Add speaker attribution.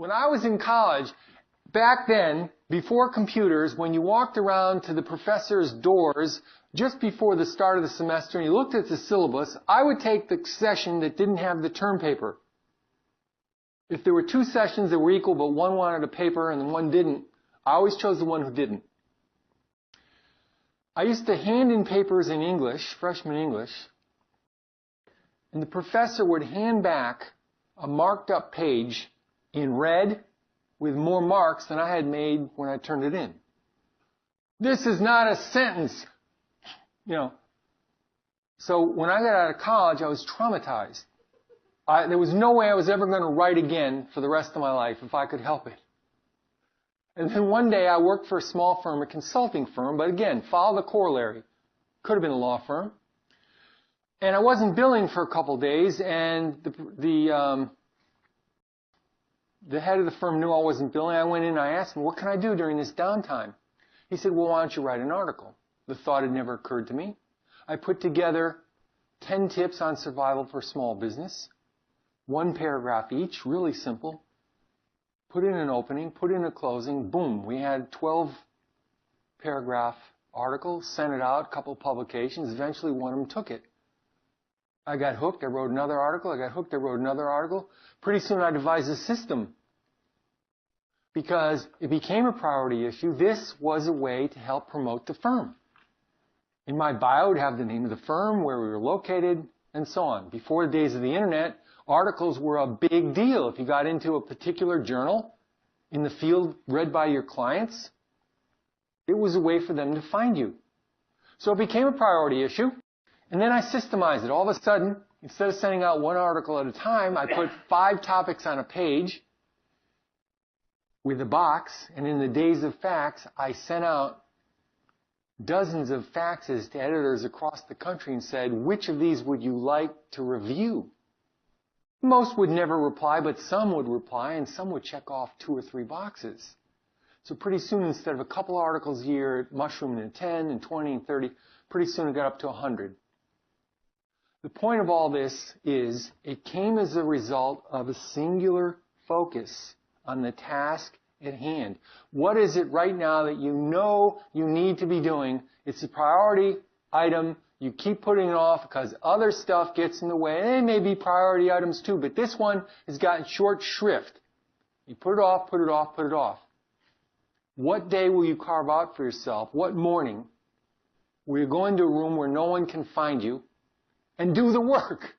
Speaker 1: When I was in college, back then, before computers, when you walked around to the professor's doors just before the start of the semester and you looked at the syllabus, I would take the session that didn't have the term paper. If there were two sessions that were equal but one wanted a paper and one didn't, I always chose the one who didn't. I used to hand in papers in English, freshman English, and the professor would hand back a marked up page in red with more marks than I had made when I turned it in. This is not a sentence. So when I got out of college, I was traumatized. There was no way I was ever going to write again for the rest of my life if I could help it. And then one day I worked for a small firm, a consulting firm, but again, follow the corollary. Could have been a law firm. And I wasn't billing for a couple of days, and the head of the firm knew I wasn't billing. I went in and I asked him, what can I do during this downtime? He said, well, why don't you write an article? The thought had never occurred to me. I put together 10 tips on survival for small business, 1 paragraph each, really simple. Put in an opening, put in a closing, boom. We had 12-paragraph article, sent it out, a couple of publications. Eventually one of them took it. I got hooked. I wrote another article. I got hooked. I wrote another article. Pretty soon I devised a system because it became a priority issue. This was a way to help promote the firm. In my bio, it would have the name of the firm, where we were located, and so on. Before the days of the internet, articles were a big deal. If you got into a particular journal in the field read by your clients, it was a way for them to find you. So it became a priority issue. And then I systemized it. All of a sudden, instead of sending out 1 article at a time, I put 5 topics on a page with a box. And in the days of fax, I sent out dozens of faxes to editors across the country and said, which of these would you like to review? Most would never reply, but some would reply, and some would check off 2 or 3 boxes. So pretty soon, instead of a couple articles a year, it mushroomed into 10 and 20 and 30. Pretty soon it got up to 100. The point of all this is it came as a result of a singular focus on the task at hand. What is it right now that you know you need to be doing? It's a priority item. You keep putting it off because other stuff gets in the way. They may be priority items too, but this one has gotten short shrift. You put it off, put it off, put it off. What day will you carve out for yourself? What morning will you go into a room where no one can find you and do the work?